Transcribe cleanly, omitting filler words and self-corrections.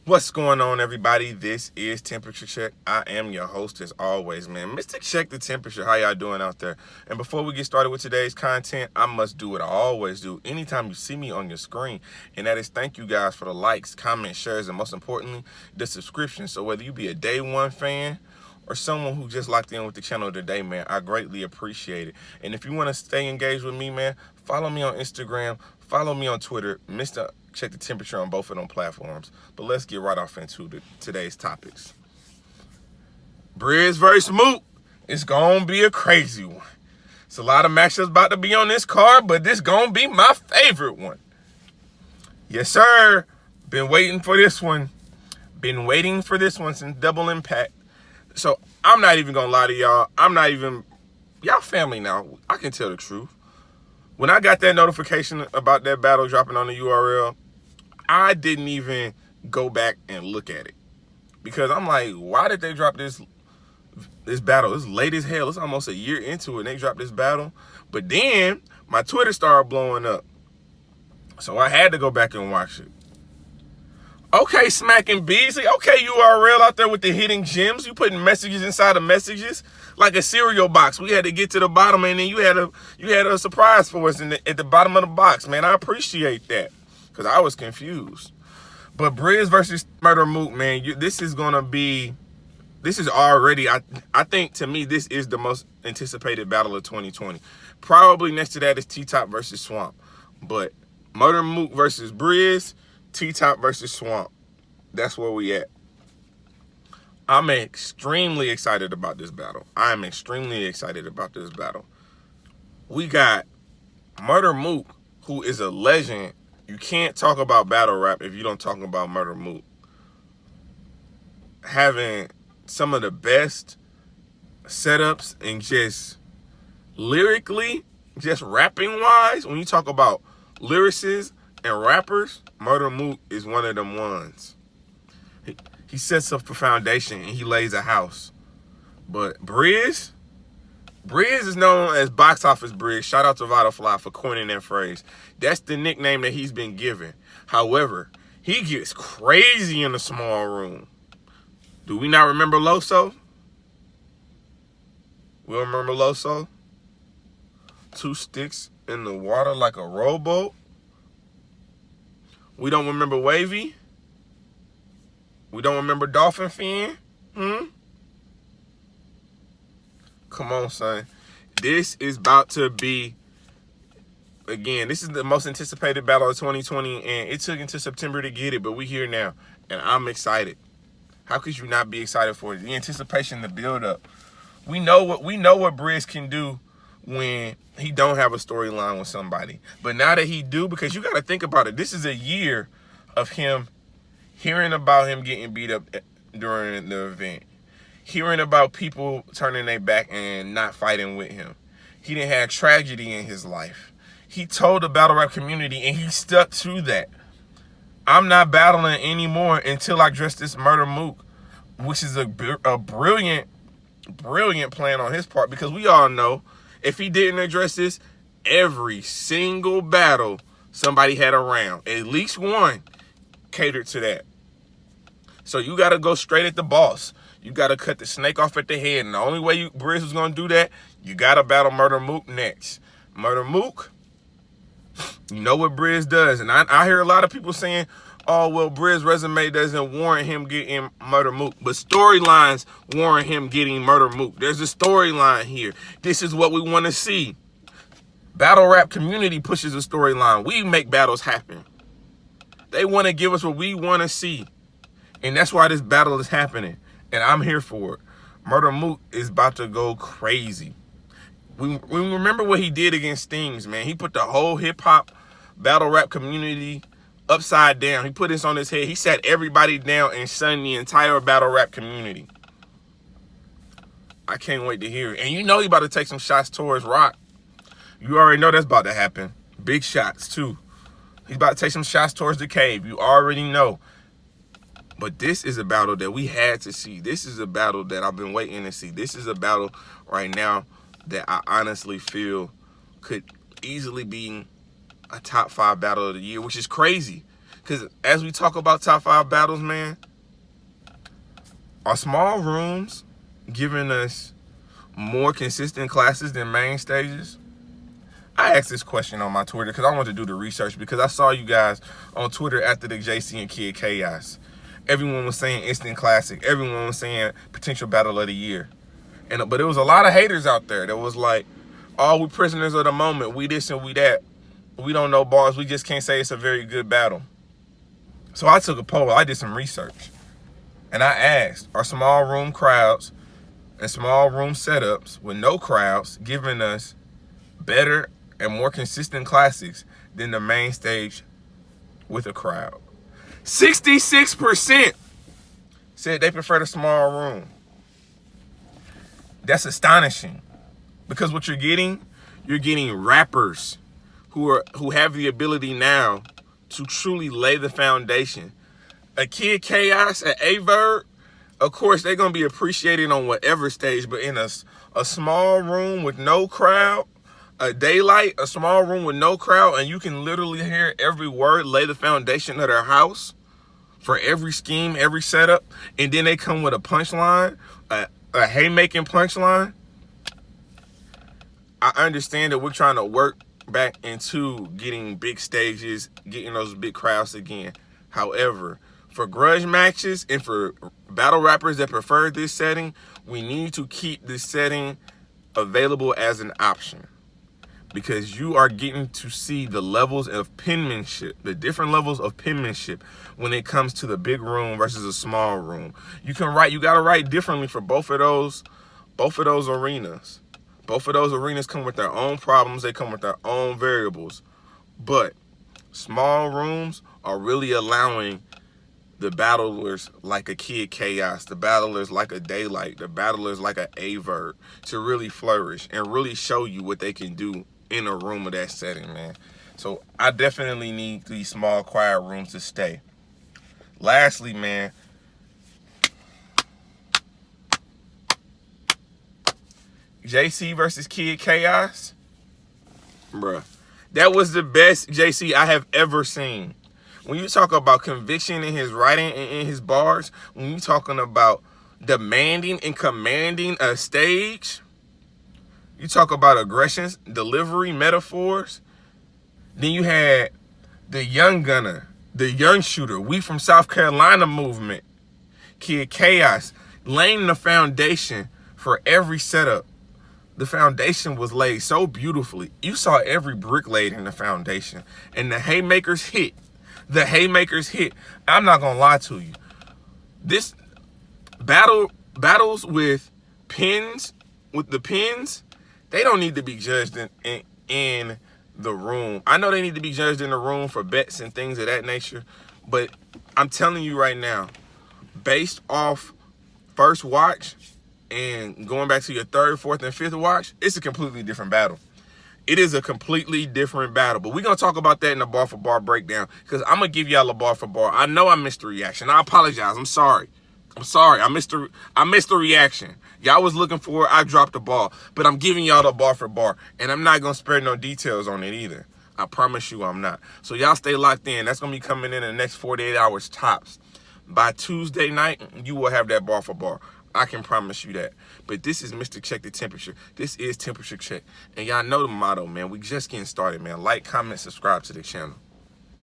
What's going on, everybody? This is Temperature Check. I am your host as always, man. Mr. Check the Temperature. How y'all doing out there? And before we get started with today's content, I must do what I always do anytime you see me on your screen. And that is thank you guys for the likes, comments, shares, and most importantly, the subscription. So whether you be a day one fan or someone who just locked in with the channel today, man, I greatly appreciate it. And if you want to stay engaged with me, man, follow me on Instagram, follow me on Twitter, Mr. Check the Temperature on both of them platforms. But let's get right off into today's topics. Brizz versus Mook. It's going to be a crazy one. It's a lot of matchups about to be on this card, but this going to be my favorite one. Yes, sir. Been waiting for this one. Been waiting for this one since Double Impact. So I'm not even going to lie to y'all. Y'all family now. I can tell the truth. When I got that notification about that battle dropping on the URL, I didn't even go back and look at it. Because I'm like, why did they drop this battle? It's late as hell. It's almost a year into it and they dropped this battle. But then my Twitter started blowing up. So I had to go back and watch it. Okay, Smacking Beasley. Okay, URL out there with the hidden gems. You putting messages inside of messages like a cereal box. We had to get to the bottom, and then you had a surprise for us at the bottom of the box, man. I appreciate that because I was confused. But Brizz versus Murda Mook, man, this is already, I think to me, this is the most anticipated battle of 2020. Probably next to that is T-Top versus Swamp. But Murda Mook versus Brizz, T-Top versus Swamp. That's where we at. I'm extremely excited about this battle. I'm extremely excited about this battle. We got Murda Mook, who is a legend. You can't talk about battle rap if you don't talk about Murda Mook. Having some of the best setups and just lyrically, just rapping wise, when you talk about lyricists and rappers, Murda Mook is one of them ones. He sets up the foundation and he lays a house. But Brizz is known as Box Office Brizz. Shout out to Vitafly for coining that phrase. That's the nickname that he's been given. However, he gets crazy in the small room. Do we not remember Loso? We remember Loso? 2 sticks in the water like a rowboat. We don't remember Wavy. We don't remember Dolphin Fin. Come on, son. This is about to be, again, this is the most anticipated battle of 2020, and it took until September to get it, but we here now, and I'm excited. How could you not be excited for it? The anticipation, the build-up. We know what Brizz can do when he don't have a storyline with somebody. But now that he do, because you got to think about it, this is a year of him hearing about him getting beat up during the event, hearing about people turning their back and not fighting with him. He didn't have tragedy in his life. He told the battle rap community, and he stuck to that. I'm not battling anymore until I dress this Murda Mook, which is a brilliant plan on his part, because we all know if he didn't address this, every single battle somebody had around, at least one, catered to that. So you got to go straight at the boss. You got to cut the snake off at the head. And the only way Brizz was going to do that, you got to battle Murda Mook next. Murda Mook, you know what Brizz does. And I hear a lot of people saying, oh, well, Brizz resume doesn't warrant him getting Murda Mook. But storylines warrant him getting Murda Mook. There's a storyline here. This is what we want to see. Battle rap community pushes a storyline. We make battles happen. They want to give us what we want to see. And that's why this battle is happening. And I'm here for it. Murda Mook is about to go crazy. We remember what he did against Stings, man. He put the whole hip-hop battle rap community upside down. He put this on his head. He sat everybody down and shunned the entire battle rap community. I can't wait to hear it. And you know he about to take some shots towards Rock. You already know that's about to happen. Big shots, too. He's about to take some shots towards the cave. You already know. But this is a battle that we had to see. This is a battle that I've been waiting to see. This is a battle right now that I honestly feel could easily be a top 5 battle of the year, which is crazy. Because as we talk about top 5 battles, man, are small rooms giving us more consistent classes than main stages? I asked this question on my Twitter because I wanted to do the research, because I saw you guys on Twitter after the JC and Kid Chaos. Everyone was saying instant classic. Everyone was saying potential battle of the year. But there was a lot of haters out there that was like, oh, we prisoners of the moment. We this and we that. We don't know bars. We just can't say it's a very good battle. So I took a poll. I did some research. And I asked, are small room crowds and small room setups with no crowds giving us better and more consistent classics than the main stage with a crowd? 66% said they prefer the small room. That's astonishing, because what you're getting rappers who have the ability now to truly lay the foundation. A Kid Chaos, an Averb, of course, they're going to be appreciated on whatever stage, but in a small room with no crowd, a Daylight, a small room with no crowd, and you can literally hear every word lay the foundation of their house for every scheme, every setup, and then they come with a punchline, a haymaking punchline. I understand that we're trying to work back into getting big stages, getting those big crowds again. However, for grudge matches and for battle rappers that prefer this setting, we need to keep this setting available as an option, because you are getting to see the levels of penmanship, the different levels of penmanship when it comes to the big room versus a small room. You got to write differently for both of those arenas. Both of those arenas come with their own problems. They come with their own variables. But small rooms are really allowing the battlers like a Kid Chaos, the battlers like a Daylight, the battlers like a Averb to really flourish and really show you what they can do in a room of that setting, man. So I definitely need these small, quiet rooms to stay. Lastly, man, JC versus Kid Chaos, bruh, that was the best JC I have ever seen. When you talk about conviction in his writing and in his bars, when you talking about demanding and commanding a stage, you talk about aggressions, delivery, metaphors. Then you had the young gunner, the young shooter, we from South Carolina movement, Kid Chaos, laying the foundation for every setup. The foundation was laid so beautifully. You saw every brick laid in the foundation. And the haymakers hit. The haymakers hit. I'm not going to lie to you. This battles with pins, with the pins, they don't need to be judged in the room. I know they need to be judged in the room for bets and things of that nature. But I'm telling you right now, based off first watch, and going back to your third, fourth, and fifth watch, it's a completely different battle. It is a completely different battle. But we're going to talk about that in the bar for bar breakdown, because I'm going to give y'all a bar for bar. I know I missed the reaction. I apologize. I'm sorry. I missed the reaction. Y'all was looking for it. I dropped the ball. But I'm giving y'all the bar for bar. And I'm not going to spare no details on it either. I promise you I'm not. So y'all stay locked in. That's going to be coming in the next 48 hours tops. By Tuesday night, you will have that bar for bar. I can promise you that. But this is Mr. Check the Temperature. This is Temperature Check. And y'all know the motto, man. We just getting started, man. Like, comment, subscribe to the channel.